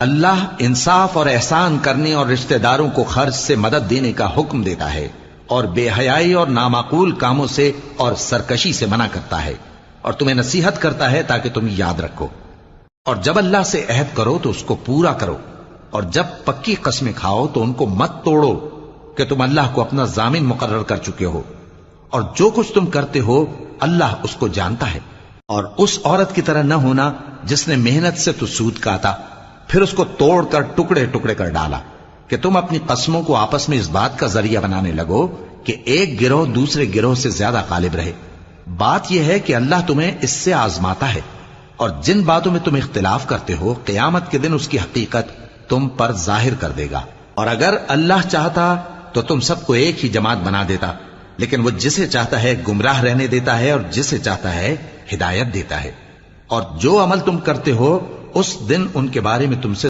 اللہ انصاف اور احسان کرنے اور رشتہ داروں کو خرچ سے مدد دینے کا حکم دیتا ہے، اور بے حیائی اور نامعقول کاموں سے اور سرکشی سے منع کرتا ہے، اور تمہیں نصیحت کرتا ہے تاکہ تم یاد رکھو۔ اور جب اللہ سے عہد کرو تو اس کو پورا کرو، اور جب پکی قسمیں کھاؤ تو ان کو مت توڑو کہ تم اللہ کو اپنا ضامن مقرر کر چکے ہو، اور جو کچھ تم کرتے ہو اللہ اس کو جانتا ہے۔ اور اس عورت کی طرح نہ ہونا جس نے محنت سے تو سود کاتا پھر اس کو توڑ کر ٹکڑے ٹکڑے کر ڈالا، کہ تم اپنی قسموں کو آپس میں اس بات کا ذریعہ بنانے لگو کہ ایک گروہ دوسرے گروہ سے زیادہ غالب رہے۔ بات یہ ہے کہ اللہ تمہیں اس سے آزماتا ہے، اور جن باتوں میں تم اختلاف کرتے ہو قیامت کے دن اس کی حقیقت تم پر ظاہر کر دے گا۔ اور اگر اللہ چاہتا تو تم سب کو ایک ہی جماعت بنا دیتا، لیکن وہ جسے چاہتا ہے گمراہ رہنے دیتا ہے اور جسے چاہتا ہے ہدایت دیتا ہے۔ اور جو عمل تم کرتے ہو اس دن ان کے بارے میں تم سے